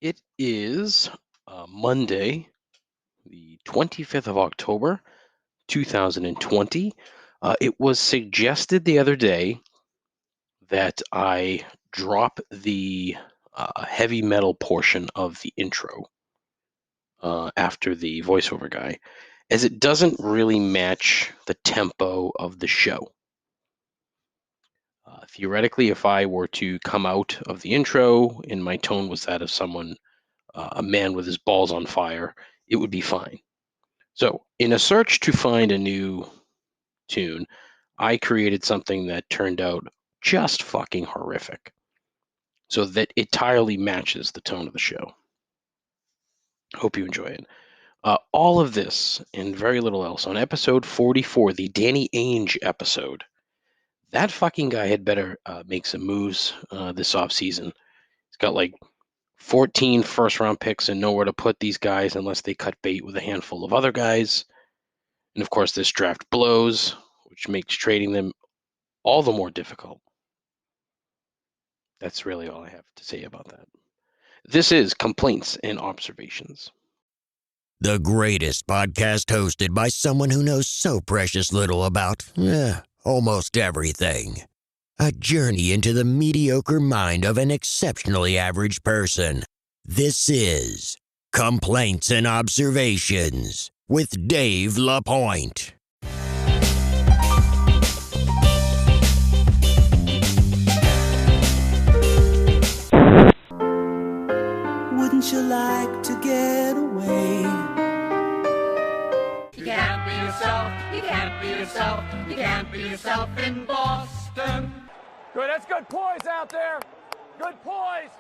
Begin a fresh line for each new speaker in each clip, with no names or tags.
It is Monday, the 25th of October, 2020. It was suggested the other day that I drop the heavy metal portion of the intro after the voiceover guy, as it doesn't really match the tempo of the show. Theoretically, if I were to come out of the intro and my tone was that of someone, a man with his balls on fire, it would be fine. So, in a search to find a new tune, I created something that turned out just fucking horrific so that it entirely matches the tone of the show. Hope you enjoy it. All of this and very little else on episode 44, the Danny Ainge episode. That fucking guy had better make some moves this offseason. He's got like 14 first round picks and nowhere to put these guys unless they cut bait with a handful of other guys. And of course, this draft blows, which makes trading them all the more difficult. That's really all I have to say about that. This is Complaints and Observations.
The greatest podcast hosted by someone who knows so precious little about almost everything. A journey into the mediocre mind of an exceptionally average person. This is Complaints and Observations with Dave LaPointe.
Wouldn't you like to get away?
You can't be yourself, you can't be yourself, you can't be yourself in Boston.
Good, that's good poise out there. Good poise.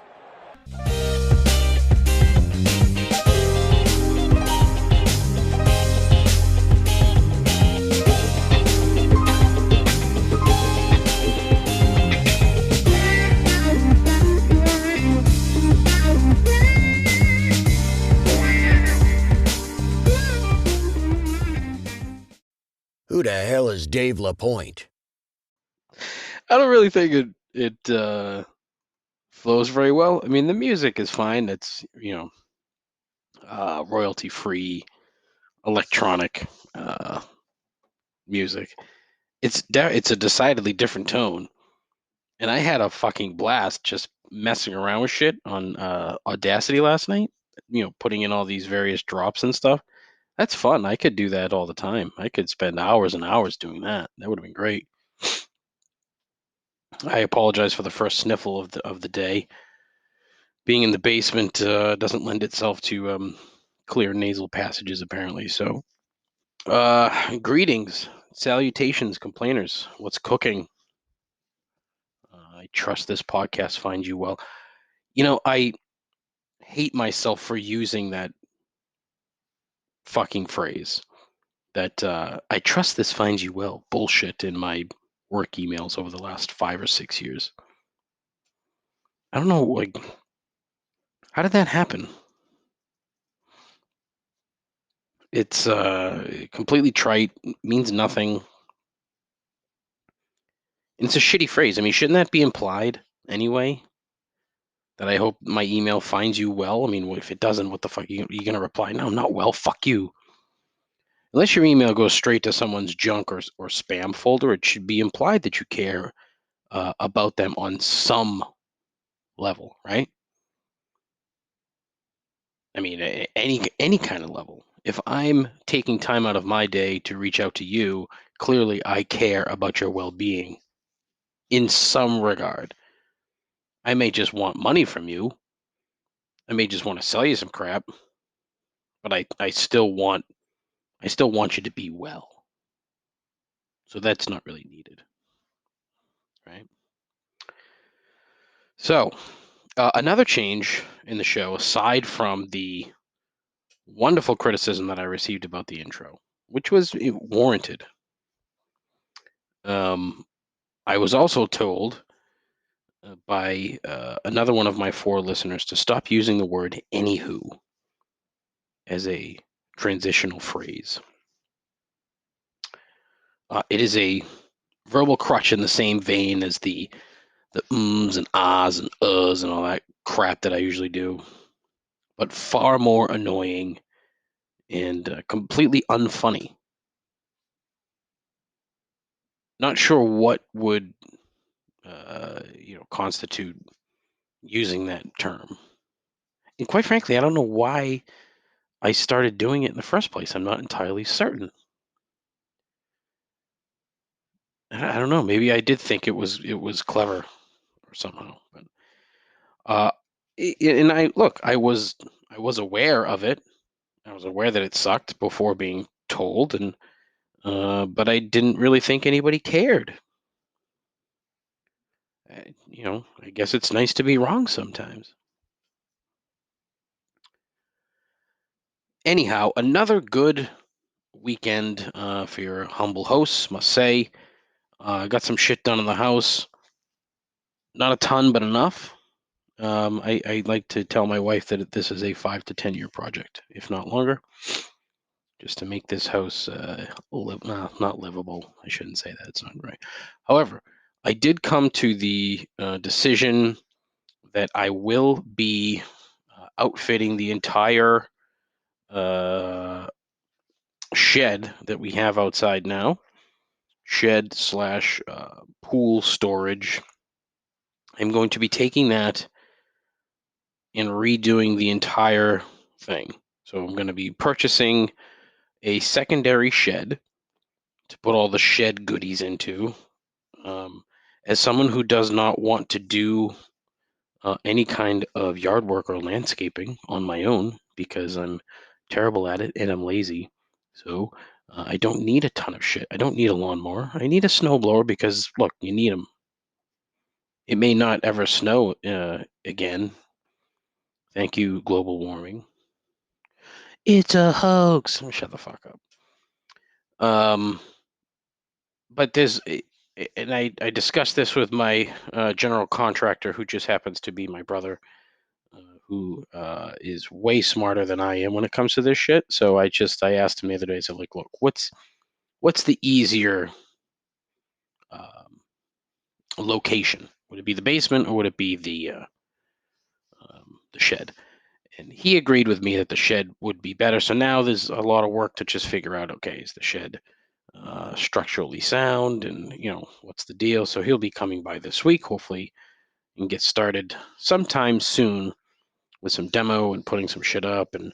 Who the hell is Dave LaPointe?
I don't really think it flows very well. I mean, the music is fine. It's, royalty-free electronic music. It's a decidedly different tone. And I had a fucking blast just messing around with shit on Audacity last night, putting in all these various drops and stuff. That's fun. I could do that all the time. I could spend hours and hours doing that. That would have been great. I apologize for the first sniffle of the day. Being in the basement doesn't lend itself to clear nasal passages, apparently. So, greetings, salutations, complainers. What's cooking? I trust this podcast finds you well. I hate myself for using that fucking phrase. That I trust this finds you well bullshit in my work emails over the last 5 or 6 years. I don't know, how did that happen? It's completely trite, means nothing. And it's a shitty phrase. I mean, shouldn't that be implied anyway? That I hope my email finds you well? I mean, if it doesn't, what the fuck? You going to reply, no, not well, fuck you. Unless your email goes straight to someone's junk or spam folder, it should be implied that you care about them on some level, right? I mean, any kind of level. If I'm taking time out of my day to reach out to you, clearly I care about your well-being in some regard. I may just want money from you. I may just want to sell you some crap, but I still want you to be well. So that's not really needed, right? So another change in the show, aside from the wonderful criticism that I received about the intro, which was warranted. I was also told by another one of my 4 listeners to stop using the word anywho as a transitional phrase. It is a verbal crutch in the same vein as the ums and ahs and uhs and all that crap that I usually do. but far more annoying and completely unfunny. Not sure what would constitute using that term. And quite frankly, I don't know why I started doing it in the first place. I'm not entirely certain. I don't know. Maybe I did think it was clever or somehow. But uh, and I was aware of it. I was aware that it sucked before being told, and but I didn't really think anybody cared. I guess it's nice to be wrong sometimes. Anyhow, another good weekend for your humble hosts, must say. I got some shit done in the house. Not a ton, but enough. I like to tell my wife that this is a 5 to 10 year project, if not longer, just to make this house not livable. I shouldn't say that; it's not right. However, I did come to the decision that I will be outfitting the entire shed that we have outside now. Shed slash pool storage. I'm going to be taking that and redoing the entire thing. So I'm going to be purchasing a secondary shed to put all the shed goodies into. As someone who does not want to do any kind of yard work or landscaping on my own because I'm terrible at it and I'm lazy. So I don't need a ton of shit. I don't need a lawnmower. I need a snowblower because, look, you need them. It may not ever snow again. Thank you, global warming. It's a hoax. Shut the fuck up. But and I discussed this with my general contractor, who just happens to be my brother, who is way smarter than I am when it comes to this shit. So I asked him the other day. I said, like, look, what's the easier um, location? Would it be the basement or would it be the shed? And he agreed with me that the shed would be better. So now there's a lot of work to just figure out. Okay, is the shed structurally sound, and what's the deal? So he'll be coming by this week, hopefully, and get started sometime soon with some demo and putting some shit up. And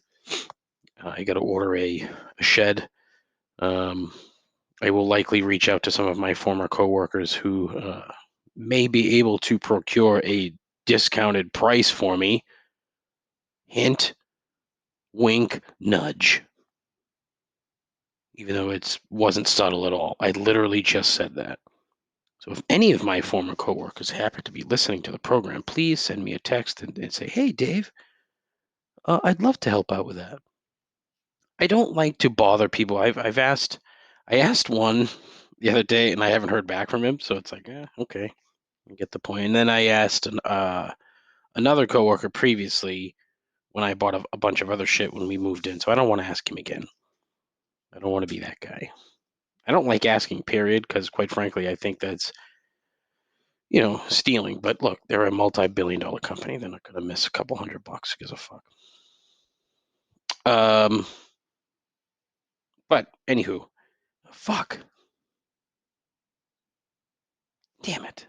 I got to order a shed. I will likely reach out to some of my former coworkers who may be able to procure a discounted price for me. Hint, wink, nudge. Even though it wasn't subtle at all. I literally just said that. So if any of my former coworkers happen to be listening to the program, please send me a text and say, "Hey, Dave, I'd love to help out with that." I don't like to bother people. I asked one the other day, and I haven't heard back from him. So it's like, okay, I get the point. And then I asked another coworker previously when I bought a bunch of other shit when we moved in. So I don't want to ask him again. I don't want to be that guy. I don't like asking, period, because quite frankly, I think that's stealing. But look, they're a multi-billion-dollar company. They're not going to miss a couple $100. Gives a fuck. Um, but anywho, fuck. Damn it.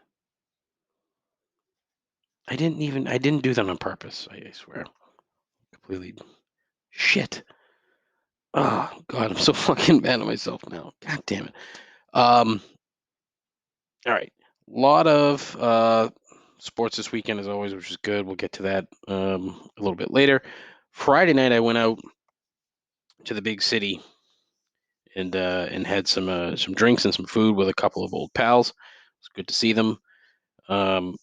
I didn't do that on purpose. I swear. Completely shit. Oh God, I'm so fucking mad at myself now. God damn it. All right. A lot of sports this weekend as always, which is good. We'll get to that a little bit later. Friday night I went out to the big city and had some drinks and some food with a couple of old pals. It's good to see them. And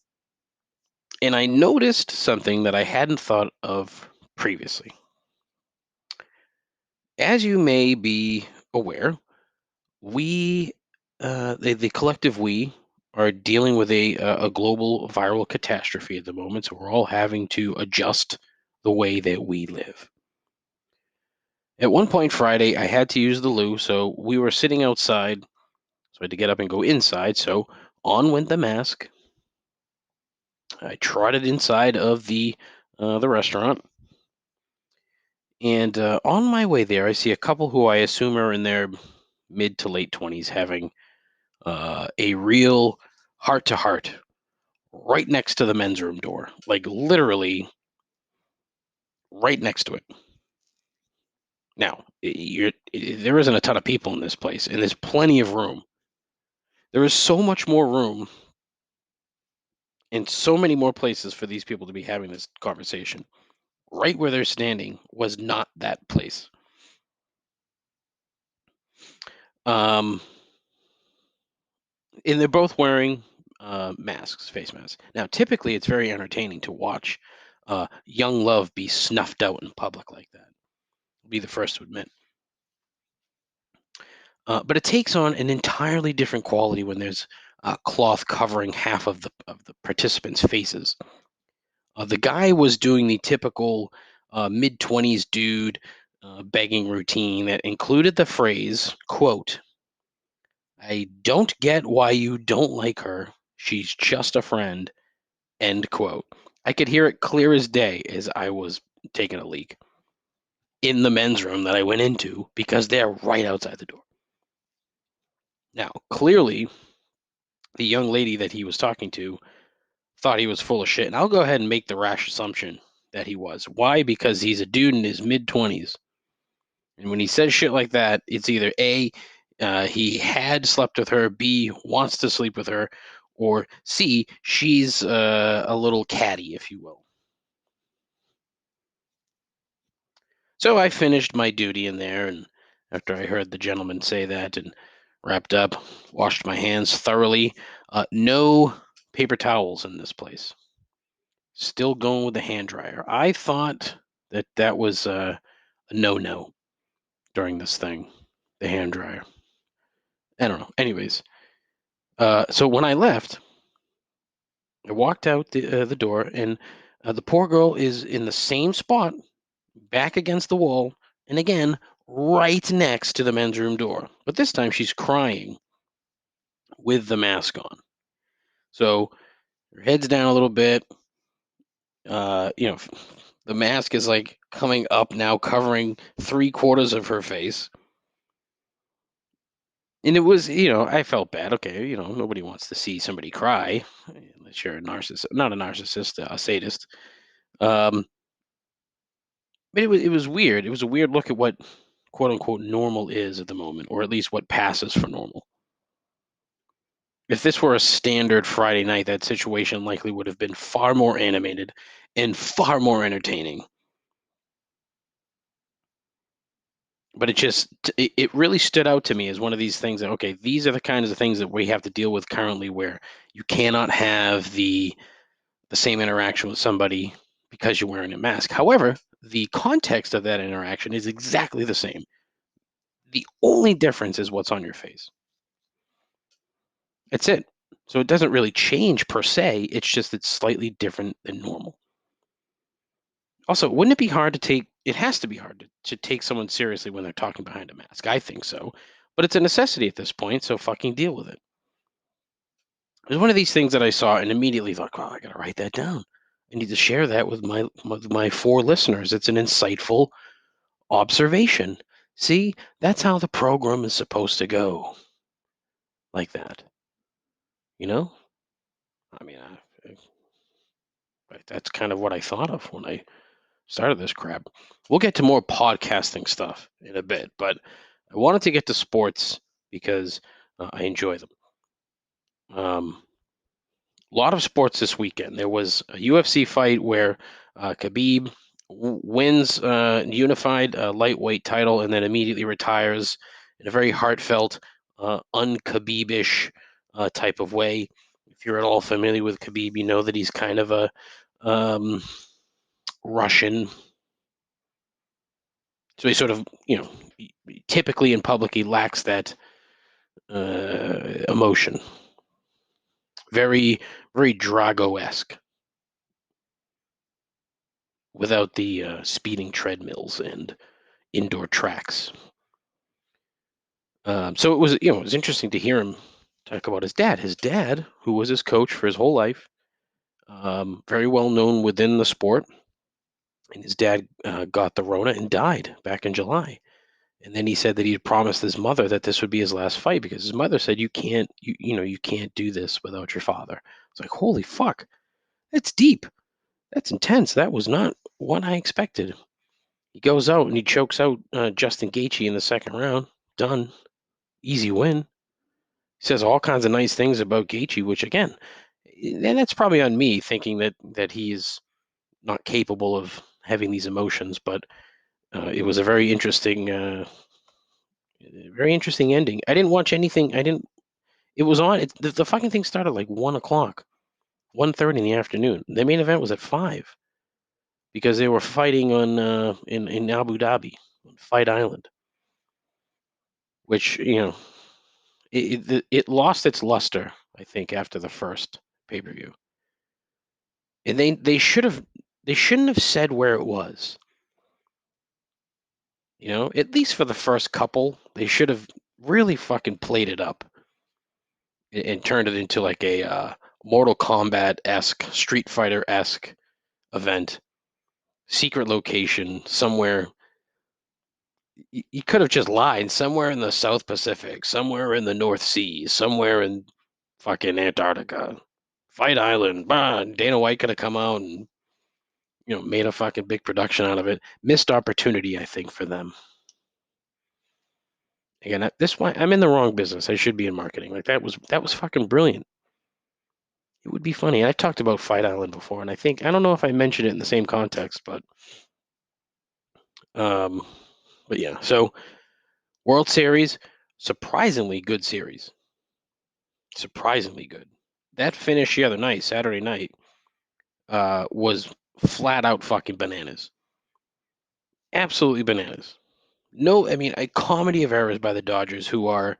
I noticed something that I hadn't thought of previously. As you may be aware, we, the collective we, are dealing with a global viral catastrophe at the moment. So we're all having to adjust the way that we live. At one point Friday, I had to use the loo, so we were sitting outside. So I had to get up and go inside. So on went the mask. I trotted inside of the restaurant. And on my way there, I see a couple who I assume are in their mid to late 20s having a real heart to heart right next to the men's room door, like literally right next to it. Now, there isn't a ton of people in this place, and there's plenty of room. There is so much more room and so many more places for these people to be having this conversation. Right where they're standing was not that place. Um, and they're both wearing masks, face masks. Now, typically, it's very entertaining to watch young love be snuffed out in public like that. I'll be the first to admit. But it takes on an entirely different quality when there's cloth covering half of the participants' faces. The guy was doing the typical mid-20s dude begging routine that included the phrase, quote, "I don't get why you don't like her. She's just a friend," end quote. I could hear it clear as day as I was taking a leak in the men's room that I went into because they're right outside the door. Now, clearly, the young lady that he was talking to thought he was full of shit. And I'll go ahead and make the rash assumption that he was. Why? Because he's a dude in his mid 20s. And when he says shit like that, it's either A, he had slept with her, B, wants to sleep with her, or C, she's a little catty, if you will. So I finished my duty in there, and after I heard the gentleman say that and wrapped up, washed my hands thoroughly. No paper towels in this place. Still going with the hand dryer. I thought that that was a no-no during this thing, the hand dryer. I don't know. Anyways, so when I left, I walked out the door, and the poor girl is in the same spot, back against the wall, and again, right next to the men's room door. But this time she's crying with the mask on. So her head's down a little bit. The mask is like coming up now, covering 3/4 of her face. And it was, I felt bad. Okay, nobody wants to see somebody cry unless you're a narcissist, not a narcissist, a sadist. Um, but it was weird. It was a weird look at what quote unquote normal is at the moment, or at least what passes for normal. If this were a standard Friday night, that situation likely would have been far more animated and far more entertaining. But it really stood out to me as one of these things that, okay, these are the kinds of things that we have to deal with currently, where you cannot have the same interaction with somebody because you're wearing a mask. However, the context of that interaction is exactly the same. The only difference is what's on your face. That's it. So it doesn't really change per se. It's just it's slightly different than normal. Also, wouldn't it be hard to take? It has to be hard to take someone seriously when they're talking behind a mask. I think so, but it's a necessity at this point. So fucking deal with it. It was one of these things that I saw and immediately thought, "Oh, I gotta write that down. I need to share that with my 4 listeners. It's an insightful observation. See, that's how the program is supposed to go, like that. You know, I mean, that's kind of what I thought of when I started this crap. We'll get to more podcasting stuff in a bit, but I wanted to get to sports because I enjoy them. A lot of sports this weekend. There was a UFC fight where Khabib wins unified lightweight title and then immediately retires in a very heartfelt, un-Khabibish type of way. If you're at all familiar with Khabib, you know that he's kind of a Russian. So he sort of, typically in public, he lacks that emotion. Very, very Drago-esque, without the speeding treadmills and indoor tracks. So it was, it was interesting to hear him talk about his dad. His dad, who was his coach for his whole life, very well known within the sport, and his dad got the Rona and died back in July. And then he said that he had promised his mother that this would be his last fight because his mother said, you can't do this without your father. It's like, holy fuck, that's deep. That's intense. That was not what I expected. He goes out and he chokes out Justin Gaethje in the second round. Done. Easy win. He says all kinds of nice things about Gaethje, which again, and that's probably on me thinking that he's not capable of having these emotions. But it was a very interesting ending. I didn't watch anything. I didn't. It was on. The fucking thing started like 1 o'clock, 1:30 in the afternoon. The main event was at 5 because they were fighting on in Abu Dhabi on Fight Island, which it lost its luster, I think, after the first pay-per-view. And they shouldn't have said where it was. At least for the first couple, they should have really fucking played it up and turned it into like a Mortal Kombat-esque, Street Fighter-esque event, secret location somewhere. You could have just lied somewhere in the South Pacific, somewhere in the North Sea, somewhere in fucking Antarctica, Fight Island. Bah, Dana White could have come out and made a fucking big production out of it. Missed opportunity, I think, for them. Again, this why I'm in the wrong business. I should be in marketing. Like that was fucking brilliant. It would be funny. I talked about Fight Island before, and I don't know if I mentioned it in the same context, but yeah. So World Series, surprisingly good series. Surprisingly good. That finish the other night, Saturday night, was flat out fucking bananas. Absolutely bananas. No, I mean a comedy of errors by the Dodgers, who are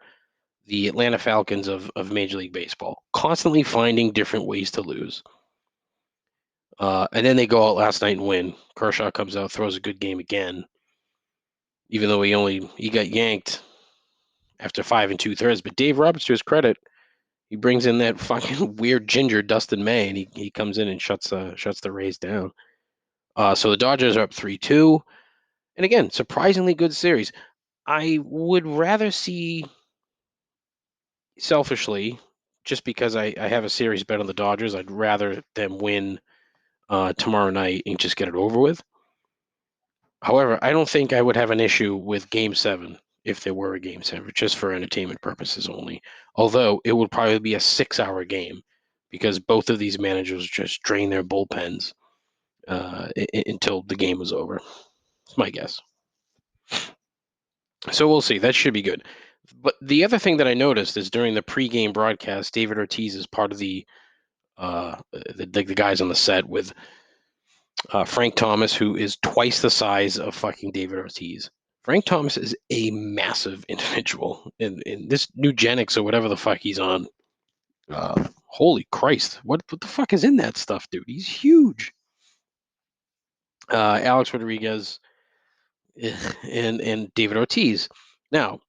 the Atlanta Falcons of Major League Baseball, constantly finding different ways to lose. And then they go out last night and win. Kershaw comes out, throws a good game again, even though he got yanked after 5 2/3. But Dave Roberts, to his credit, he brings in that fucking weird ginger Dustin May, and he comes in and shuts the Rays down. So the Dodgers are up 3-2, and again, surprisingly good series. I would rather see, selfishly, just because I have a series bet on the Dodgers, I'd rather them win tomorrow night and just get it over with. However, I don't think I would have an issue with Game 7 if there were a Game 7, just for entertainment purposes only. Although it would probably be a 6-hour game because both of these managers just drain their bullpens until the game was over. That's my guess. So we'll see. That should be good. But the other thing that I noticed is during the pregame broadcast, David Ortiz is part of the guys on the set with Frank Thomas, who is twice the size of fucking David Ortiz. Frank Thomas is a massive individual, and this Nugenics or whatever the fuck he's on. Holy Christ, what the fuck is in that stuff, dude? He's huge. Alex Rodriguez and David Ortiz. Now,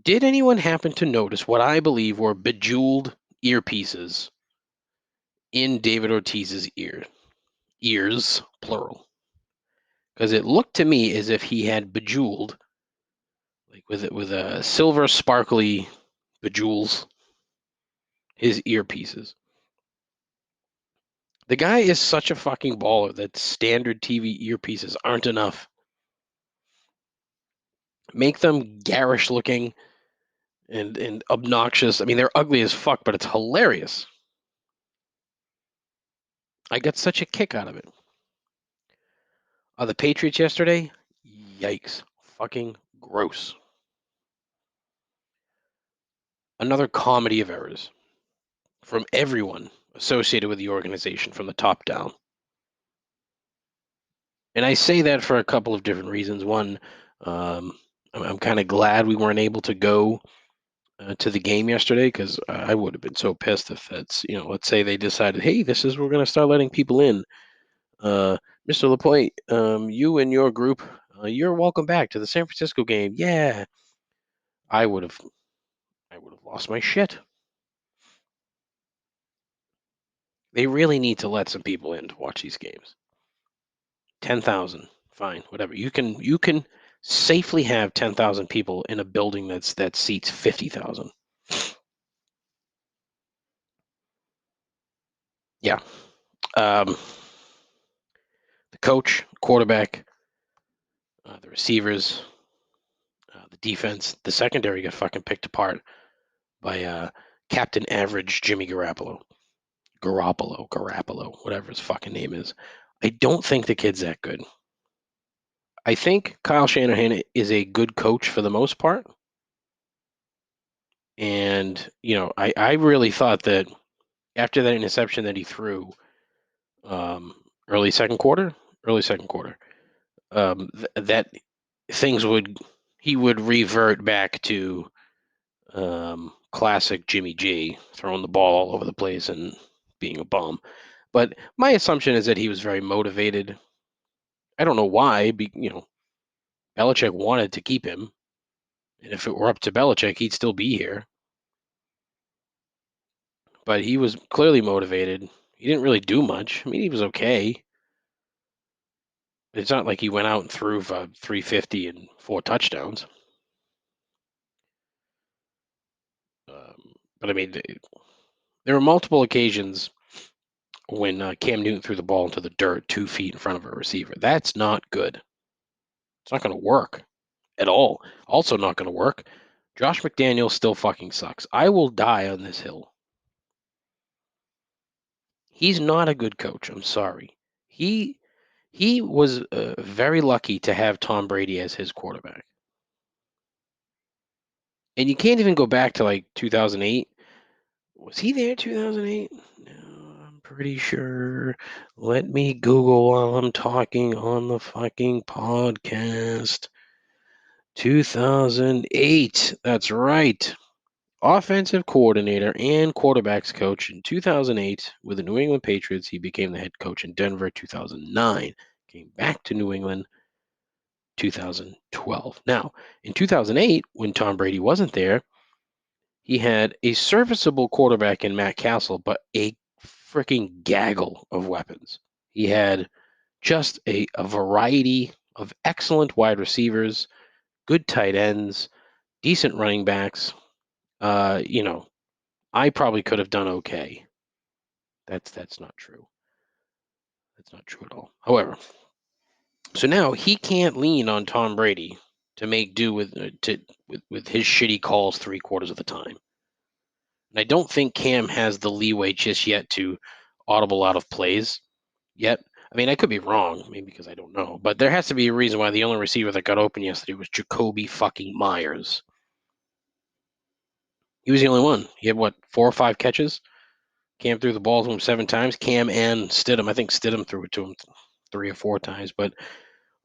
did anyone happen to notice what I believe were bejeweled earpieces in David Ortiz's ears, plural? Because it looked to me as if he had bejeweled, like with a silver sparkly bejewels, his earpieces. The guy is such a fucking baller that standard TV earpieces aren't enough. Make them garish looking and obnoxious. I mean, they're ugly as fuck, but it's hilarious. I got such a kick out of it. The Patriots yesterday, yikes. Fucking gross. Another comedy of errors from everyone associated with the organization from the top down. And I say that for a couple of different reasons. One, I'm kind of glad we weren't able to go to the game yesterday, because I would have been so pissed if that's, let's say they decided, hey, we're going to start letting people in. Mr. Lapointe, you and your group, you're welcome back to the San Francisco game. Yeah. I would have lost my shit. They really need to let some people in to watch these games. 10,000. Fine, whatever. You can safely have 10,000 people in a building that seats 50,000. Yeah. The coach, quarterback, the receivers, the defense, the secondary got fucking picked apart by Captain Average Jimmy Garoppolo, whatever his fucking name is. I don't think the kid's that good. I think Kyle Shanahan is a good coach for the most part. And, I really thought that after that interception that he threw early second quarter, that he would revert back to classic Jimmy G, throwing the ball all over the place and being a bum. But my assumption is that he was very motivated. I don't know why, Belichick wanted to keep him. And if it were up to Belichick, he'd still be here. But he was clearly motivated. He didn't really do much. I mean, he was okay. It's not like he went out and threw for 350 and 4 touchdowns. But I mean, there were multiple occasions when Cam Newton threw the ball into the dirt 2 feet in front of a receiver. That's not good. It's not going to work at all. Also not going to work. Josh McDaniels still fucking sucks. I will die on this hill. He's not a good coach. I'm sorry. He was very lucky to have Tom Brady as his quarterback. And you can't even go back to like 2008. Was he there 2008? No, I'm pretty sure. Let me Google while I'm talking on the fucking podcast. 2008. That's right. Offensive coordinator and quarterbacks coach in 2008 with the New England Patriots. He became the head coach in Denver 2009. Came back to New England 2012. Now, in 2008, when Tom Brady wasn't there, he had a serviceable quarterback in Matt Castle, but a freaking gaggle of weapons. He had just a variety of excellent wide receivers, good tight ends, decent running backs. I probably could have done okay. That's not true. That's not true at all. However, so now he can't lean on Tom Brady to make do with his shitty calls 3/4 of the time. And I don't think Cam has the leeway just yet to audible out of plays yet. I mean, I could be wrong, maybe because I don't know, but there has to be a reason why the only receiver that got open yesterday was Jacoby fucking Myers. He was the only one. He had 4 or 5 catches. Cam threw the ball to him 7 times. Cam and Stidham. I think Stidham threw it to him 3 or 4 times. But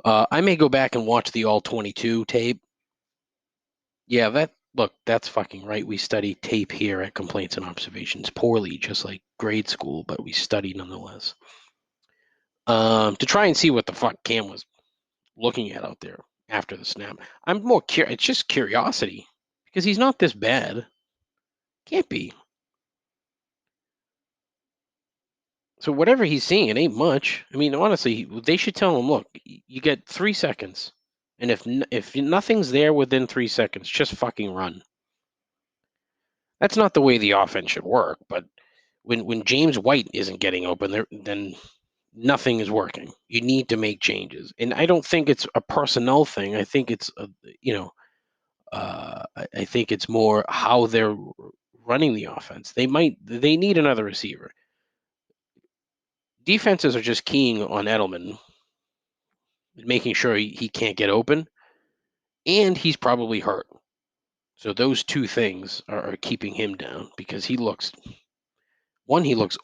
I may go back and watch the all 22 tape. Yeah, that's fucking right. We study tape here at Complaints and Observations poorly, just like grade school, but we study nonetheless. To try and see what the fuck Cam was looking at out there after the snap. I'm more curious. It's just curiosity because he's not this bad. Can't be. So whatever he's seeing, it ain't much. I mean, honestly, they should tell him, look, you get 3 seconds, and if nothing's there within 3 seconds, just fucking run. That's not the way the offense should work. But when James White isn't getting open, then nothing is working. You need to make changes, and I don't think it's a personnel thing. I think it's I think it's more how they're running the offense. They need another receiver. Defenses are just keying on Edelman, making sure he can't get open, and he's probably hurt. So those 2 things are keeping him down because he looks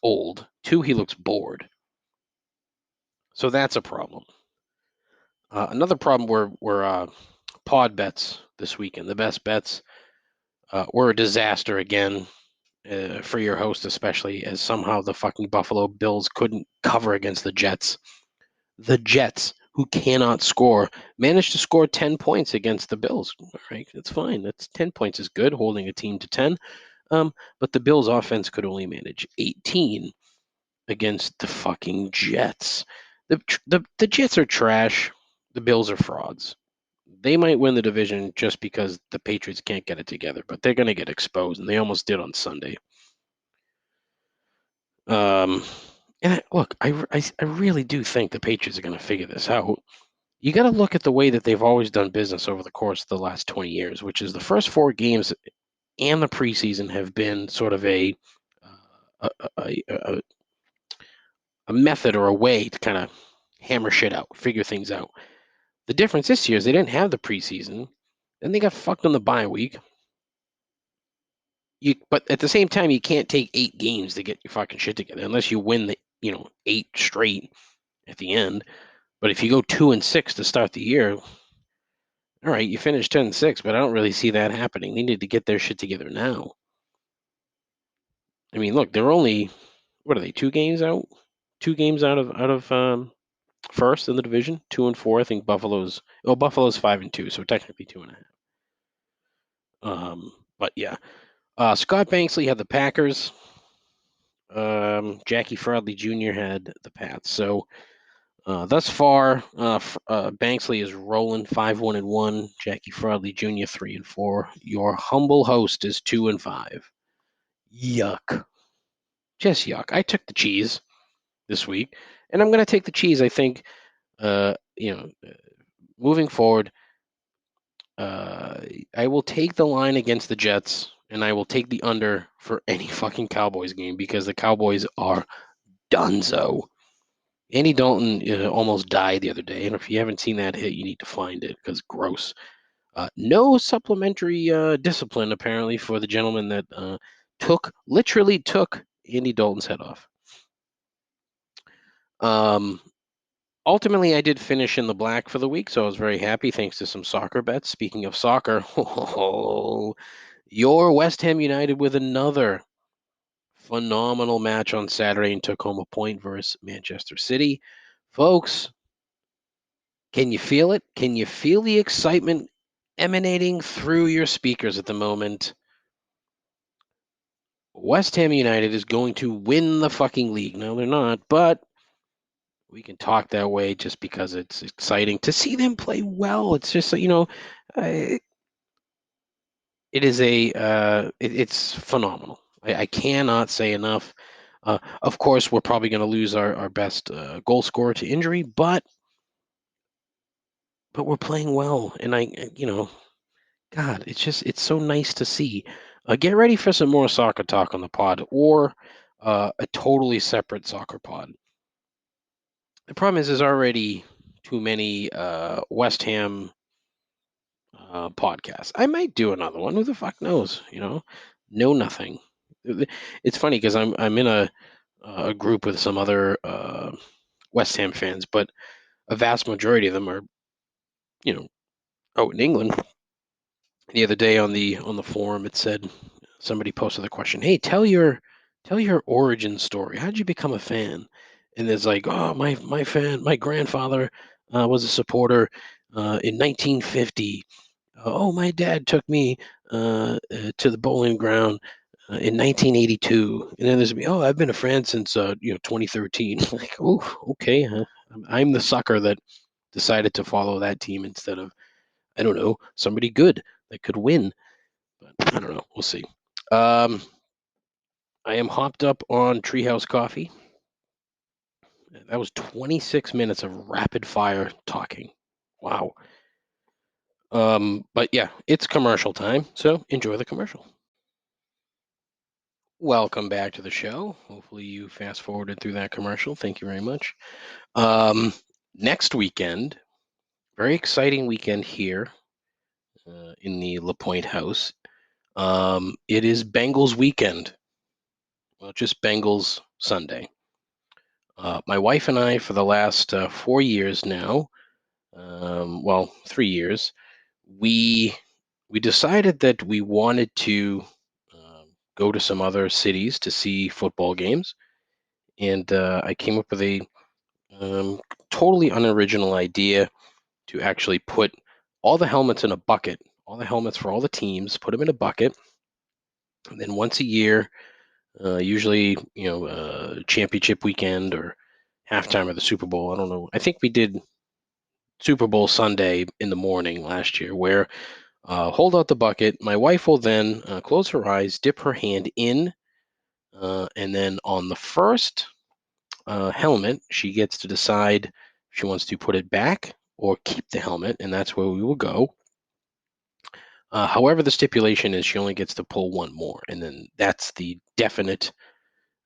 old. 2, he looks bored. So that's a problem. Another problem were pod bets this weekend. The best bets were a disaster again for your host, especially as somehow the fucking Buffalo Bills couldn't cover against the Jets. The Jets, who cannot score, managed to score 10 points against the Bills. All right, that's fine. That's 10 points is good, holding a team to 10. But the Bills' offense could only manage 18 against the fucking Jets. The Jets are trash. The Bills are frauds. They might win the division just because the Patriots can't get it together, but they're going to get exposed, and they almost did on Sunday. Look, I really do think the Patriots are going to figure this out. You got to look at the way that they've always done business over the course of the last 20 years, which is the first 4 games and the preseason have been sort of a a method or a way to kind of hammer shit out, figure things out. The difference this year is they didn't have the preseason, then they got fucked on the bye week. But at the same time, you can't take 8 games to get your fucking shit together unless you win the 8 straight at the end. But if you go 2-6 to start the year, all right, you finish 10-6. But I don't really see that happening. They need to get their shit together now. I mean, look, they're only what are they? 2 games out, 2 games out of first in the division, 2-4. I think Buffalo's 5-2, so technically 2.5. But yeah, Scott Banksley had the Packers. Jackie Fradley Jr. had the Pats. So thus far, Banksley is rolling 5-1-1. Jackie Fradley Jr. 3-4. Your humble host is 2-5. Yuck, just yuck. I took the cheese this week, and I'm going to take the cheese. I think, moving forward, I will take the line against the Jets, and I will take the under for any fucking Cowboys game because the Cowboys are donezo. Andy Dalton almost died the other day, and if you haven't seen that hit, you need to find it because gross. No supplementary discipline apparently for the gentleman that literally took Andy Dalton's head off. Ultimately, I did finish in the black for the week, so I was very happy thanks to some soccer bets. Speaking of soccer, your West Ham United with another phenomenal match on Saturday and took home a point versus Manchester City. Folks, can you feel it? Can you feel the excitement emanating through your speakers at the moment? West Ham United is going to win the fucking league. No, they're not, but we can talk that way just because it's exciting to see them play well. It's just, it is it's phenomenal. I cannot say enough. Of course, we're probably going to lose our best goal scorer to injury, but we're playing well, and God, it's so nice to see. Get ready for some more soccer talk on the pod, or a totally separate soccer pod. The problem is, there's already too many West Ham podcasts. I might do another one. Who the fuck knows? Know nothing. It's funny because I'm in a group with some other West Ham fans, but a vast majority of them are, out in England. The other day on the forum, it said somebody posted the question, "Hey, tell your origin story. How did you become a fan?" And there's like, "Oh, my grandfather was a supporter in 1950. Oh, my dad took me to the bowling ground in 1982." And then there's me, "Oh, I've been a fan since 2013." Like, oh, okay, huh? I'm the sucker that decided to follow that team instead of, I don't know, somebody good that could win. But I don't know. We'll see. I am hopped up on Treehouse Coffee. That was 26 minutes of rapid fire talking. Wow. But yeah, it's commercial time, so enjoy the commercial. Welcome back to the show. Hopefully you fast forwarded through that commercial. Thank you very much. Next weekend, very exciting weekend here in the LaPointe house. It is Bengals weekend. Well, just Bengals Sunday. My wife and I, for the last 4 years now, 3 years, we decided that we wanted to go to some other cities to see football games, and I came up with a totally unoriginal idea to actually put all the helmets in a bucket, all the helmets for all the teams, put them in a bucket, and then once a year, usually championship weekend or halftime of the Super Bowl. I don't know. I think we did Super Bowl Sunday in the morning last year, where hold out the bucket. My wife will then close her eyes, dip her hand in, and then on the first helmet, she gets to decide if she wants to put it back or keep the helmet, and that's where we will go. However, the stipulation is she only gets to pull one more, and then that's the definite,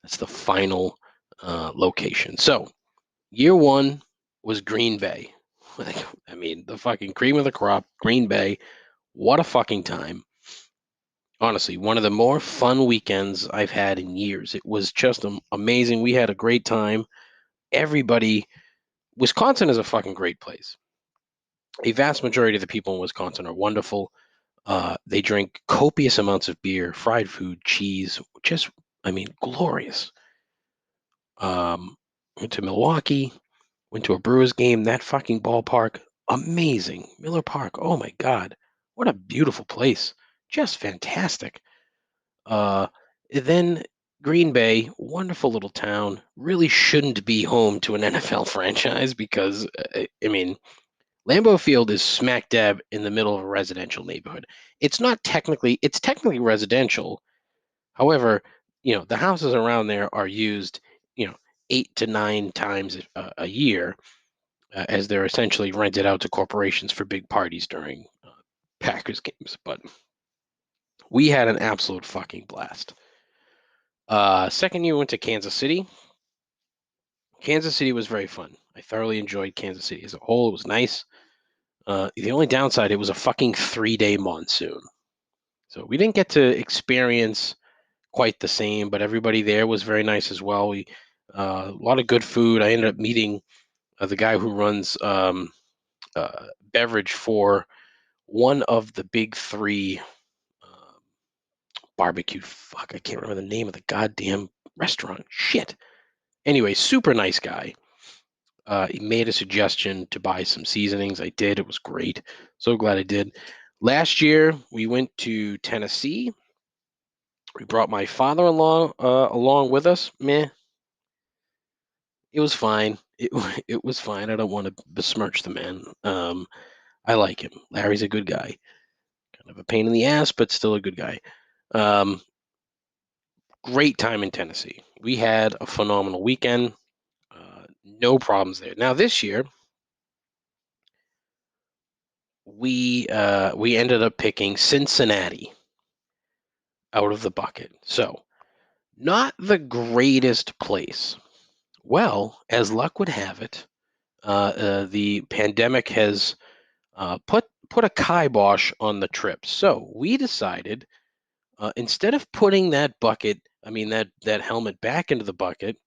that's the final location. So, year one was Green Bay. Like, I mean, the fucking cream of the crop, Green Bay. What a fucking time. Honestly, one of the more fun weekends I've had in years. It was just amazing. We had a great time. Everybody, Wisconsin is a fucking great place. A vast majority of the people in Wisconsin are wonderful. They drink copious amounts of beer, fried food, cheese, just, I mean, glorious. Went to Milwaukee, went to a Brewers game. That fucking ballpark, amazing. Miller Park, oh my God, what a beautiful place. Just fantastic. Uh, then Green Bay, wonderful little town. Really shouldn't be home to an NFL franchise because, I mean, Lambeau Field is smack dab in the middle of a residential neighborhood. It's technically residential. However, the houses around there are used, 8 to 9 times a year, as they're essentially rented out to corporations for big parties during Packers games. But we had an absolute fucking blast. Second year, went to Kansas City. Kansas City was very fun. I thoroughly enjoyed Kansas City as a whole. It was nice. The only downside, it was a fucking 3-day monsoon. So we didn't get to experience quite the same, but everybody there was very nice as well. A lot of good food. I ended up meeting the guy who runs beverage for one of the big three barbecue. Fuck, I can't remember the name of the goddamn restaurant. Shit. Anyway, super nice guy. He made a suggestion to buy some seasonings. I did. It was great. So glad I did. Last year, we went to Tennessee. We brought my father-in-law along with us. Meh. It was fine. It was fine. I don't want to besmirch the man. I like him. Larry's a good guy. Kind of a pain in the ass, but still a good guy. Great time in Tennessee. We had a phenomenal weekend. No problems there. Now this year, we ended up picking Cincinnati out of the bucket. So, not the greatest place. Well, as luck would have it, the pandemic has put a kibosh on the trip. So we decided, instead of putting that helmet back into the bucket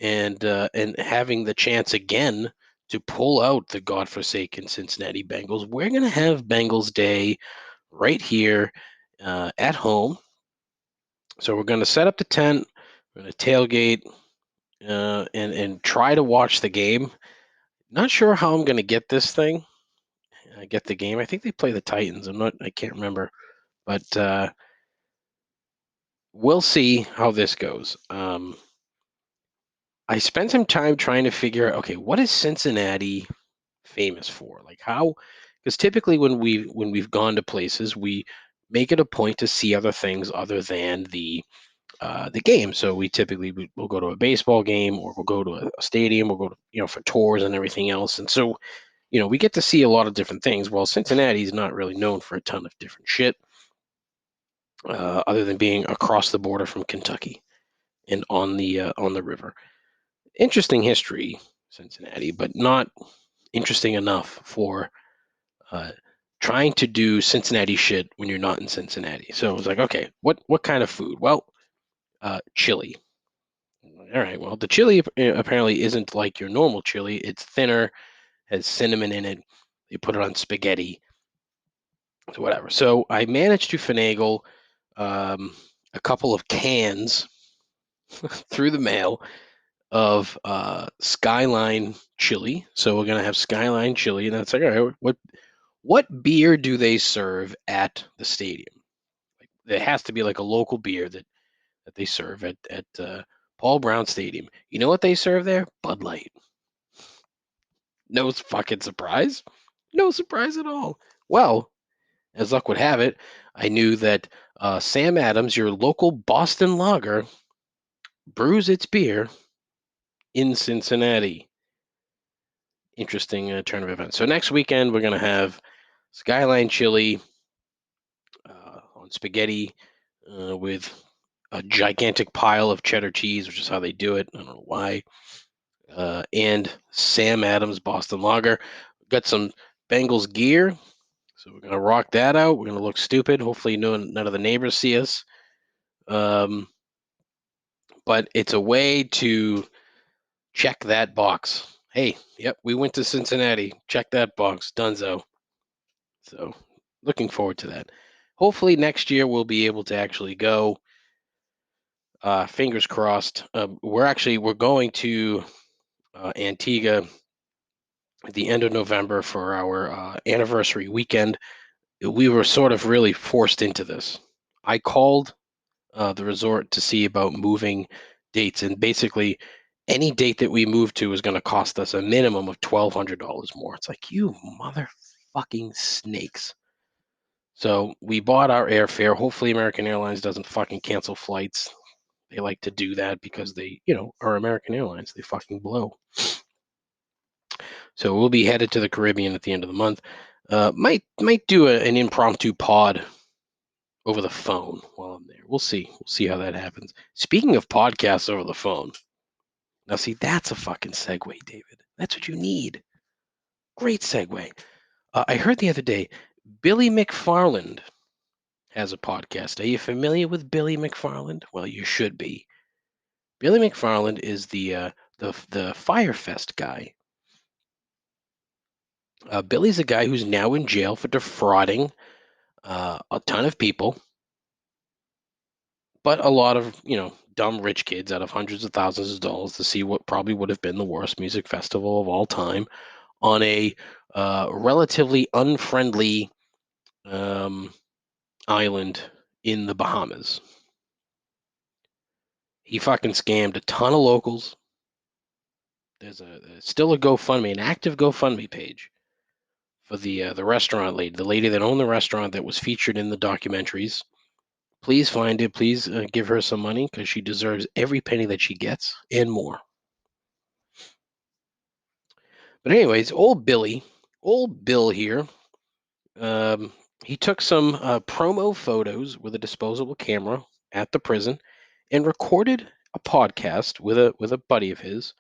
and having the chance again to pull out the godforsaken Cincinnati Bengals, we're going to have Bengals Day right here at home. So we're going to set up the tent, we're going to tailgate, and try to watch the game. Not sure how I'm going to get this thing. Get the game. I think they play the Titans. I can't remember, but we'll see how this goes. I spent some time trying to figure out, okay, what is Cincinnati famous for? Like how? Because typically when we've gone to places, we make it a point to see other things other than the game. So we typically we'll go to a baseball game, or we'll go to a stadium, we'll go to for tours and everything else. And so we get to see a lot of different things. Well, Cincinnati's not really known for a ton of different shit, other than being across the border from Kentucky and on the river. Interesting history, Cincinnati, but not interesting enough for trying to do Cincinnati shit when you're not in Cincinnati. So it was like, okay, what kind of food? Well, chili. All right. Well, the chili apparently isn't like your normal chili. It's thinner, has cinnamon in it. They put it on spaghetti. So whatever. So I managed to finagle a couple of cans through the mail of Skyline chili. So we're gonna have Skyline chili, and that's like, all right, what beer do they serve at the stadium? Like, there has to be like a local beer that they serve at Paul Brown Stadium. You know what they serve there? Bud Light. No fucking surprise. No surprise at all. Well, as luck would have it, I knew that Sam Adams, your local Boston lager, brews its beer in Cincinnati. Interesting turn of events. So next weekend, we're going to have Skyline Chili on spaghetti with a gigantic pile of cheddar cheese, which is how they do it. I don't know why. And Sam Adams Boston Lager. Got some Bengals gear, so we're gonna rock that out. We're gonna look stupid. Hopefully, none of the neighbors see us. But it's a way to check that box. Hey, yep, we went to Cincinnati. Check that box. Dunzo. So, looking forward to that. Hopefully, next year we'll be able to actually go. Fingers crossed. We're going to Antigua at the end of November for our anniversary weekend. We were sort of really forced into this. I called the resort to see about moving dates, and basically any date that we moved to is going to cost us a minimum of $1,200 more. It's like, you motherfucking snakes. So we bought our airfare. Hopefully American Airlines doesn't fucking cancel flights. They like to do that because they, are American Airlines. They fucking blow. So we'll be headed to the Caribbean at the end of the month. Might do an impromptu pod over the phone while I'm there. We'll see. We'll see how that happens. Speaking of podcasts over the phone, now see, that's a fucking segue, David. That's what you need. Great segue. I heard the other day, Billy McFarland has a podcast. Are you familiar with Billy McFarland? Well, you should be. Billy McFarland is the Fyre Fest guy. Billy's a guy who's now in jail for defrauding a ton of people, but a lot of dumb rich kids out of hundreds of thousands of dollars to see what probably would have been the worst music festival of all time on a relatively unfriendly island in the Bahamas. He fucking scammed a ton of locals. There's still a GoFundMe, an active GoFundMe page for the restaurant lady, the lady that owned the restaurant that was featured in the documentaries. Please find it. Please give her some money because she deserves every penny that she gets and more. But anyways, old Bill here, he took some promo photos with a disposable camera at the prison and recorded a podcast with a buddy of his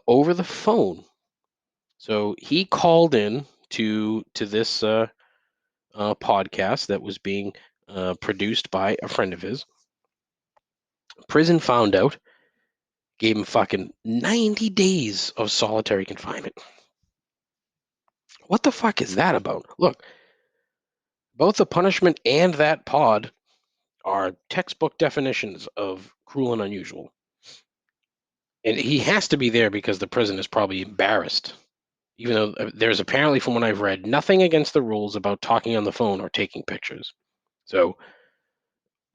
over the phone. So he called in to this podcast that was being produced by a friend of his. Prison found out, gave him fucking 90 days of solitary confinement. What the fuck is that about? Look, both the punishment and that pod are textbook definitions of cruel and unusual. And he has to be there because the prison is probably embarrassed. Even though there's apparently, from what I've read, nothing against the rules about talking on the phone or taking pictures. So,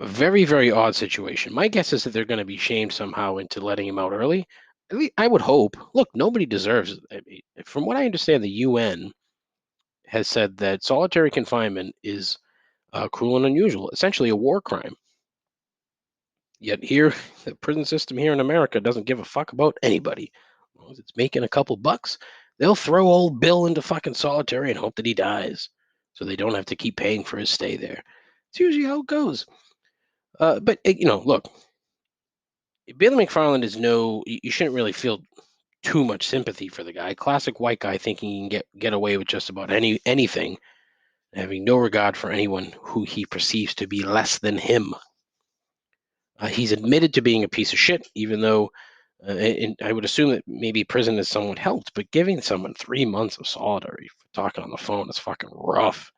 a very, very odd situation. My guess is that they're going to be shamed somehow into letting him out early. At least I would hope. Look, nobody deserves it. I mean, from what I understand, the UN has said that solitary confinement is cruel and unusual, essentially a war crime. Yet here, the prison system here in America doesn't give a fuck about anybody. As long as it's making a couple bucks, they'll throw old Bill into fucking solitary and hope that he dies, so they don't have to keep paying for his stay there. It's usually how it goes. But look, Billy McFarland is you shouldn't really feel too much sympathy for the guy. Classic white guy thinking he can get away with just about anything, having no regard for anyone who he perceives to be less than him. He's admitted to being a piece of shit, even though and I would assume that maybe prison has somewhat helped, but giving someone 3 months of solitary for talking on the phone is fucking rough.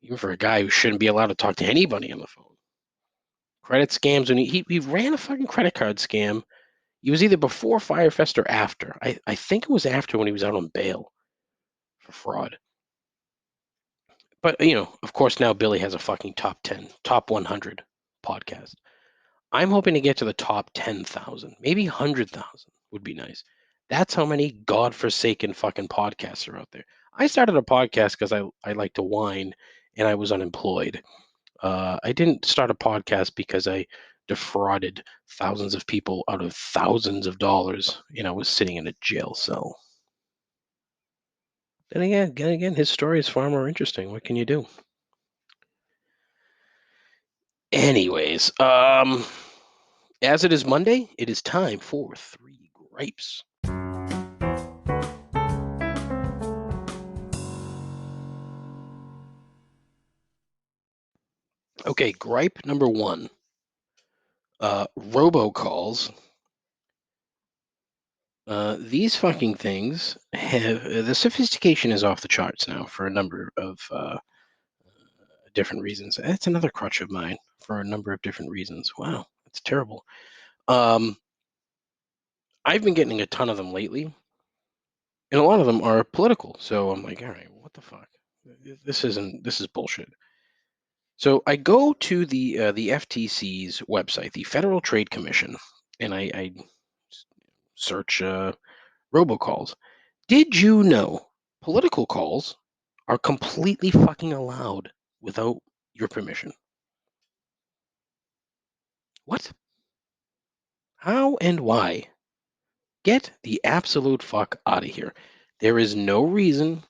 Even for a guy who shouldn't be allowed to talk to anybody on the phone. Credit scams, when he ran a fucking credit card scam. He was either before Fyre Fest or after. I think it was after when he was out on bail for fraud. But, of course, now Billy has a fucking top 10, top 100 podcast. I'm hoping to get to the top 10,000, maybe 100,000 would be nice. That's how many godforsaken fucking podcasts are out there. I started a podcast because I like to whine and I was unemployed. I didn't start a podcast because I defrauded thousands of people out of thousands of dollars and I was sitting in a jail cell. Then again, his story is far more interesting. What can you do? Anyways, as it is Monday, it is time for three gripes. Okay, gripe number one. Robocalls. These fucking things have the sophistication is off the charts now for a number of different reasons. That's another crutch of mine for a number of different reasons. Wow, that's terrible. I've been getting a ton of them lately, and a lot of them are political. So I'm like, all right, what the fuck? This is bullshit. So I go to the FTC's website, the Federal Trade Commission, and I search robocalls. Did you know political calls are completely fucking allowed without your permission? What? How and why? Get the absolute fuck out of here. There is no reason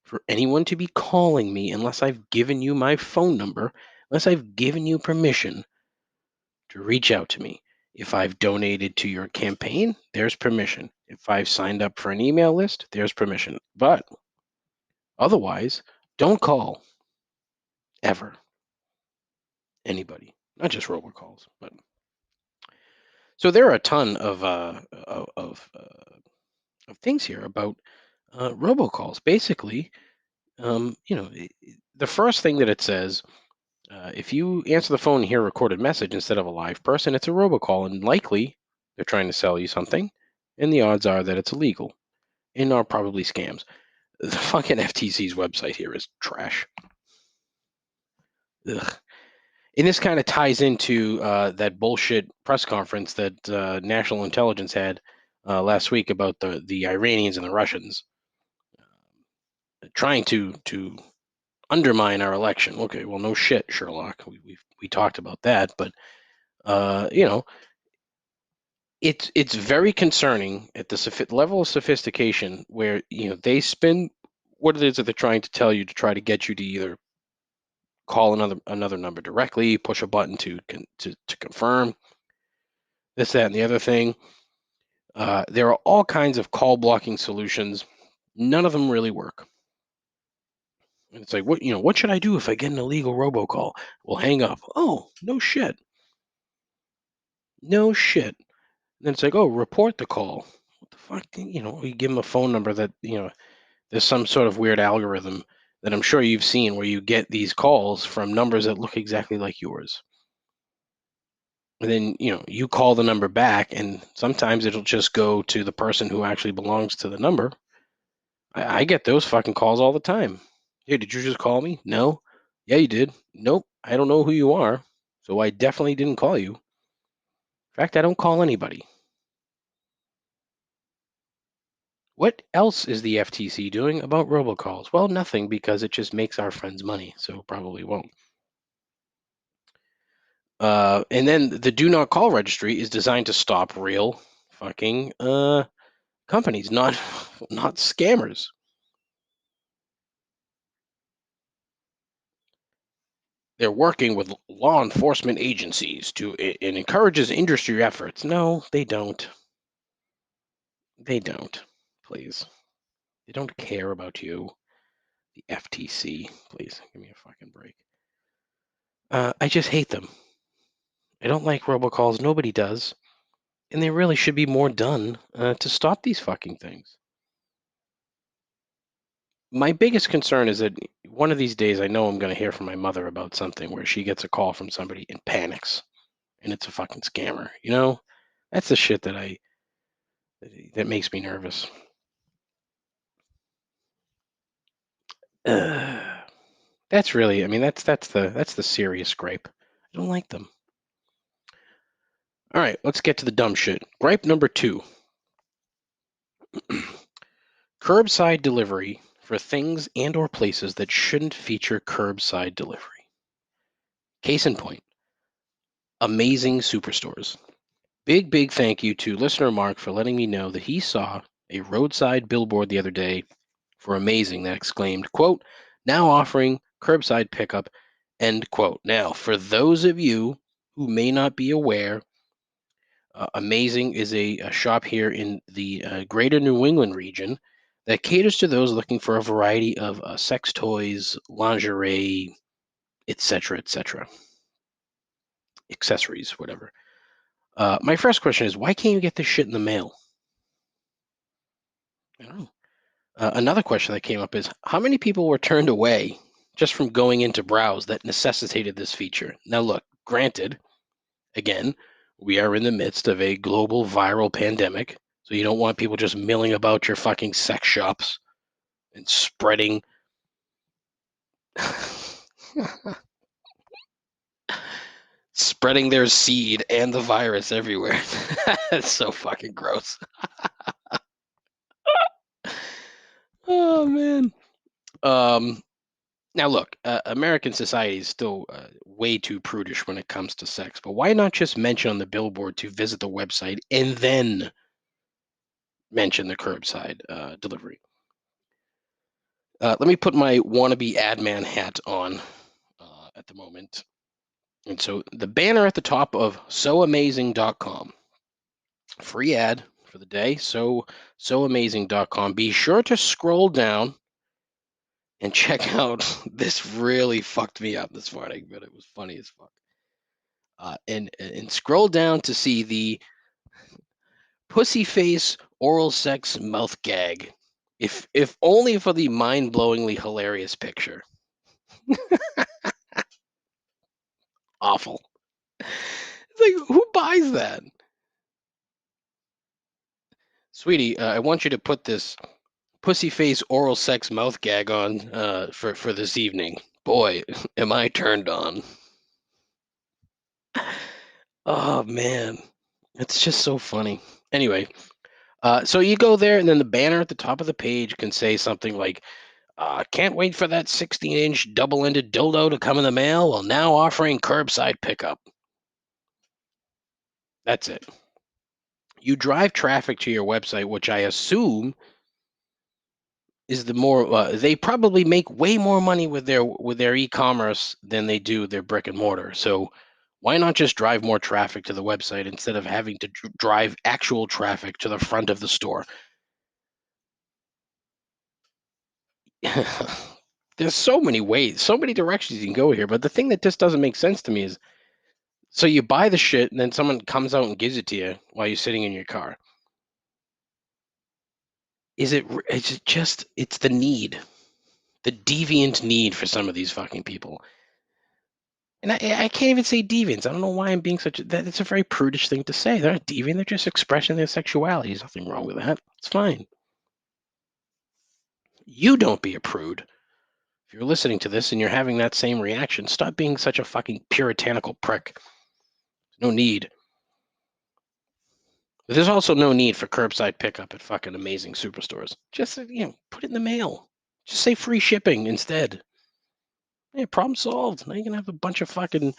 for anyone to be calling me unless I've given you my phone number, unless I've given you permission to reach out to me. If I've donated to your campaign, there's permission. If I've signed up for an email list, there's permission. But otherwise, don't call ever anybody, not just robocalls. But so there are a ton of things here about robocalls. Basically, the first thing that it says, if you answer the phone and hear a recorded message instead of a live person, it's a robocall, and likely they're trying to sell you something, and the odds are that it's illegal and are probably scams. The fucking FTC's website here is trash. Ugh. And this kind of ties into that bullshit press conference that national intelligence had last week about the Iranians and the Russians trying to undermine our election. Okay, well, no shit, Sherlock. We talked about that, but you know, it's very concerning at the level of sophistication where they spin what it is that they're trying to tell you to try to get you to either call another number directly, push a button to confirm this, that, and the other thing. There are all kinds of call blocking solutions. None of them really work. And it's like, what should I do if I get an illegal robocall? Well, hang up. Oh, no shit. No shit. And then it's like, oh, report the call. What the fuck? You give them a phone number that, there's some sort of weird algorithm that I'm sure you've seen where you get these calls from numbers that look exactly like yours. And then, you call the number back, and sometimes it'll just go to the person who actually belongs to the number. I get those fucking calls all the time. Hey, did you just call me? No. Yeah, you did. Nope. I don't know who you are. So I definitely didn't call you. In fact, I don't call anybody. What else is the FTC doing about robocalls? Well, nothing, because it just makes our friends money. So probably won't. And then the do not call registry is designed to stop real fucking companies, not not scammers. They're working with law enforcement agencies to it encourages industry efforts. No, they don't. They don't. Please. They don't care about you. The FTC. Please give me a fucking break. I just hate them. I don't like robocalls. Nobody does. And there really should be more done to stop these fucking things. My biggest concern is that one of these days I know I'm going to hear from my mother about something where she gets a call from somebody and panics and it's a fucking scammer. That's the shit that makes me nervous. That's really, I mean, that's the serious gripe. I don't like them. All right, let's get to the dumb shit. Gripe number 2. Curbside delivery for things and or places that shouldn't feature curbside delivery. Case in point, amazing superstores. Big thank you to listener Mark for letting me know that he saw a roadside billboard the other day for amazing that exclaimed, quote, now offering curbside pickup, end quote. Now, for those of you who may not be aware, Amazing is a shop here in the greater New England region that caters to those looking for a variety of sex toys, lingerie, etc., accessories, whatever. My first question is, why can't you get this shit in the mail? I don't know. Another question that came up is, how many people were turned away just from going into browse that necessitated this feature? Now, look, granted, again, we are in the midst of a global viral pandemic, so you don't want people just milling about your fucking sex shops and spreading spreading their seed and the virus everywhere. That's so fucking gross. Oh man. Um Now look, American society is still way too prudish when it comes to sex, but why not just mention on the billboard to visit the website and then mention the curbside delivery? Let me put my wannabe ad man hat on at the moment. And so the banner at the top of soamazing.com, free ad for the day, soamazing.com. Be sure to scroll down and check out this really fucked me up this morning, but it was funny as fuck. And scroll down to see the pussy face oral sex mouth gag. If only for the mind-blowingly hilarious picture. Awful. It's like, who buys that? Sweetie, I want you to put this pussy face oral sex mouth gag on for this evening. Boy, am I turned on. Oh man, it's just so funny. Anyway, so you go there, and then the banner at the top of the page can say something like, can't wait for that 16-inch double-ended dildo to come in the mail. Well, now offering curbside pickup. That's it. You drive traffic to your website, which I assume is the more they probably make way more money with their e-commerce than they do their brick and mortar. So why not just drive more traffic to the website instead of having to drive actual traffic to the front of the store? There's so many ways, so many directions you can go here, but the thing that just doesn't make sense to me is, so you buy the shit and then someone comes out and gives it to you while you're sitting in your car. Is it just, it's the need, the deviant need for some of these fucking people. And I can't even say deviants. I don't know why I'm being such a, that it's a very prudish thing to say. They're not deviant, they're just expressing their sexuality. There's nothing wrong with that. It's fine. You don't be a prude. If you're listening to this and you're having that same reaction, stop being such a fucking puritanical prick. No need. But there's also no need for curbside pickup at fucking amazing superstores. Just, put it in the mail. Just say free shipping instead. Yeah, problem solved. Now you're gonna have a bunch of fucking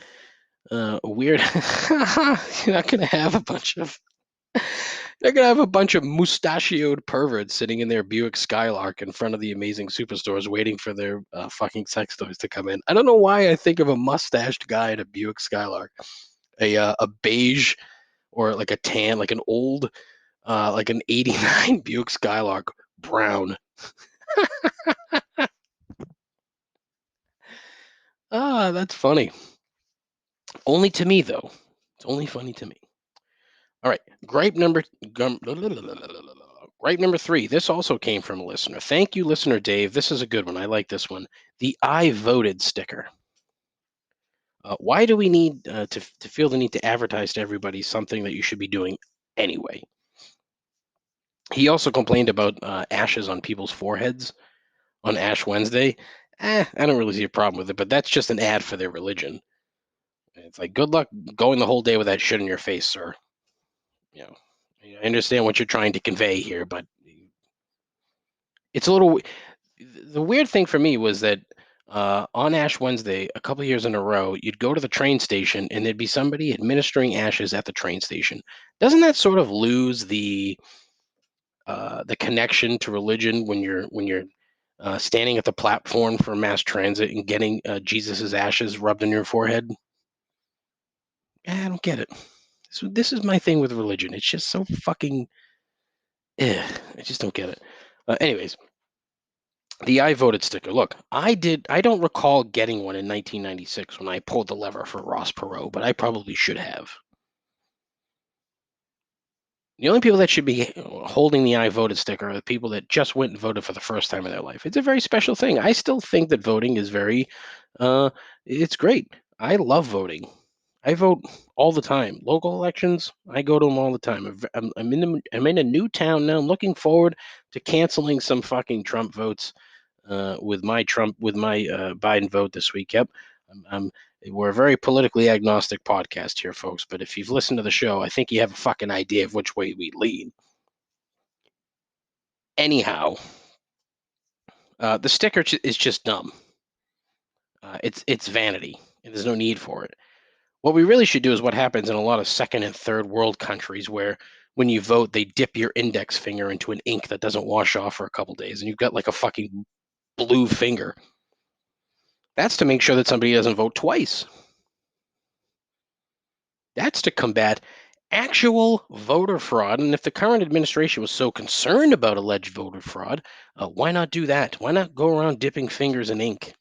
weird. You're not gonna have a bunch of. They're gonna have a bunch of mustachioed perverts sitting in their Buick Skylark in front of the amazing superstores, waiting for their fucking sex toys to come in. I don't know why I think of a mustached guy in a Buick Skylark, a beige or like a tan, like an old, like an '89 Buick Skylark, brown. That's funny. Only to me, though. It's only funny to me. All right, gripe number 3. This also came from a listener. Thank you, listener Dave. This is a good one. I like this one. The I voted sticker. Why do we need to feel the need to advertise to everybody something that you should be doing anyway? He also complained about ashes on people's foreheads on Ash Wednesday. I don't really see a problem with it, but that's just an ad for their religion. It's like, good luck going the whole day with that shit in your face, sir. You know, I understand what you're trying to convey here, but it's a little. The weird thing for me was that on Ash Wednesday, a couple of years in a row, you'd go to the train station and there'd be somebody administering ashes at the train station. Doesn't that sort of lose the connection to religion when you're standing at the platform for mass transit and getting Jesus's ashes rubbed on your forehead? I don't get it. So this is my thing with religion. It's just so fucking. I just don't get it. Anyways, the I voted sticker. Look, I don't recall getting one in 1996 when I pulled the lever for Ross Perot, but I probably should have. The only people that should be holding the I voted sticker are the people that just went and voted for the first time in their life. It's a very special thing. I still think that voting is very, it's great. I love voting. I vote all the time. Local elections, I go to them all the time. I'm in a new town now. I'm looking forward to canceling some fucking Trump votes with my Biden vote this week. Yep, we're a very politically agnostic podcast here, folks. But if you've listened to the show, I think you have a fucking idea of which way we lean. Anyhow, the sticker is just dumb. It's vanity, and there's no need for it. What we really should do is what happens in a lot of second and third world countries, where when you vote, they dip your index finger into an ink that doesn't wash off for a couple days, and you've got like a fucking blue finger. That's to make sure that somebody doesn't vote twice. That's to combat actual voter fraud. And if the current administration was so concerned about alleged voter fraud, why not do that? Why not go around dipping fingers in ink?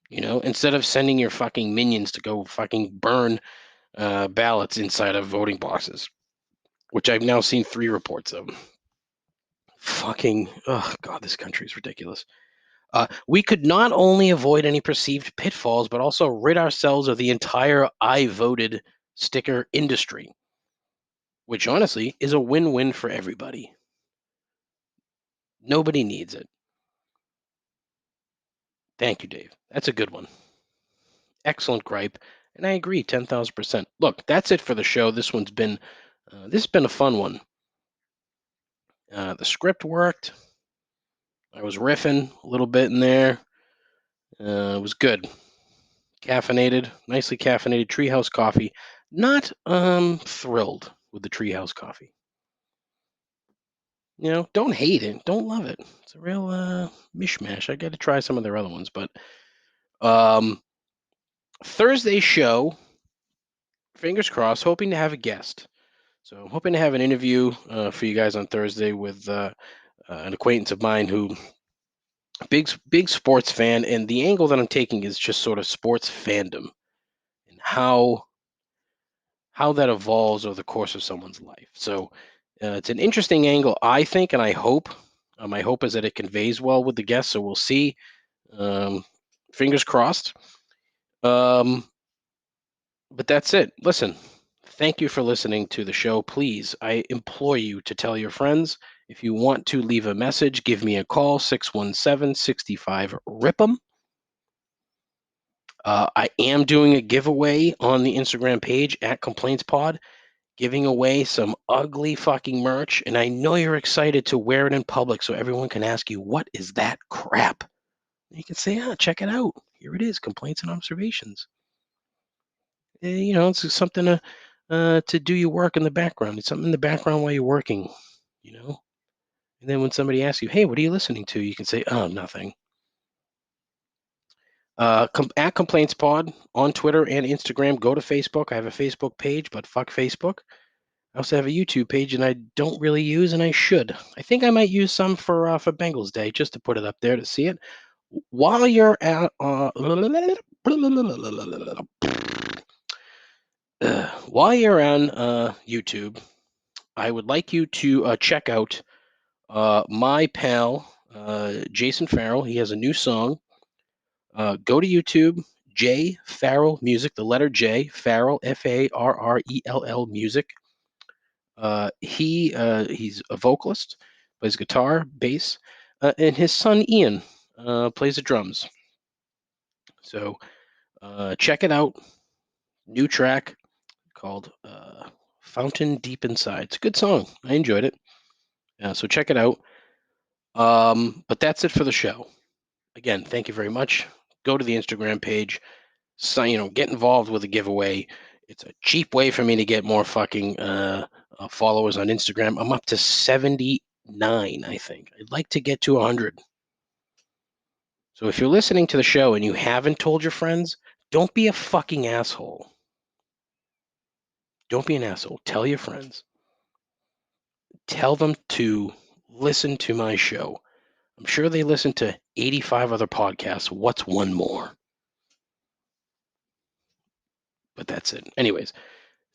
You know, instead of sending your fucking minions to go fucking burn ballots inside of voting boxes, which I've now seen 3 reports of. Fucking, oh God, this country is ridiculous. We could not only avoid any perceived pitfalls, but also rid ourselves of the entire I voted sticker industry, which honestly is a win-win for everybody. Nobody needs it. Thank you, Dave. That's a good one. Excellent gripe. And I agree 10,000%. Look, that's it for the show. This has been a fun one. The script worked. I was riffing a little bit in there. It was good. Caffeinated, nicely caffeinated treehouse coffee. Not thrilled with the treehouse coffee. You know, don't hate it, don't love it. It's a real mishmash. I got to try some of their other ones, but Thursday show, fingers crossed, hoping to have a guest. So I'm hoping to have an interview for you guys on Thursday with an acquaintance of mine who big sports fan, and the angle that I'm taking is just sort of sports fandom and how that evolves over the course of someone's life. So it's an interesting angle, I think, and I hope. My hope is that it conveys well with the guests. So we'll see. Fingers crossed. But that's it. Listen, thank you for listening to the show. Please, I implore you to tell your friends. If you want to leave a message, give me a call, 617-65-RIP'em. I am doing a giveaway on the Instagram page at ComplaintsPod, giving away some ugly fucking merch. And I know you're excited to wear it in public so everyone can ask you, what is that crap? And you can say, check it out. Here it is, Complaints and Observations. You know, it's something to do your work in the background. It's something in the background while you're working, you know? And then when somebody asks you, hey, what are you listening to? You can say, oh, nothing. At Complaints Pod on Twitter and Instagram. Go to Facebook. I have a Facebook page, but fuck Facebook. I also have a YouTube page, and I don't really use, and I should. I think I might use some for Bengals Day, just to put it up there to see it. While you're at while you're on YouTube, I would like you to check out my pal Jason Farrell. He has a new song. Go to YouTube, J Farrell Music, the letter J, Farrell, Farrell Music. He's a vocalist, plays guitar, bass, and his son Ian plays the drums. So Check it out. New track called Fountain Deep Inside. It's a good song. I enjoyed it. So check it out. But that's it for the show. Again, thank you very much. Go to the Instagram page. So, get involved with a giveaway. It's a cheap way for me to get more fucking followers on Instagram. I'm up to 79, I think. I'd like to get to 100. So if you're listening to the show and you haven't told your friends, don't be a fucking asshole. Don't be an asshole. Tell your friends. Tell them to listen to my show. I'm sure they listen to 85 other podcasts. What's one more? But that's it. Anyways,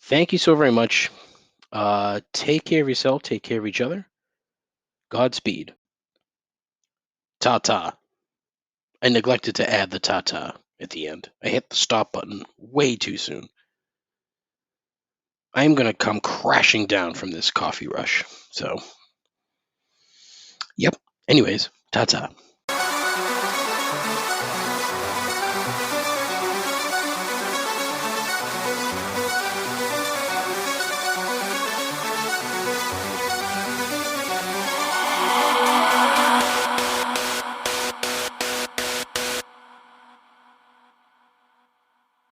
thank you so very much. Take care of yourself. Take care of each other. Godspeed. Ta-ta. I neglected to add the ta-ta at the end. I hit the stop button way too soon. I am going to come crashing down from this coffee rush. So, yep. Anyways, ta-ta.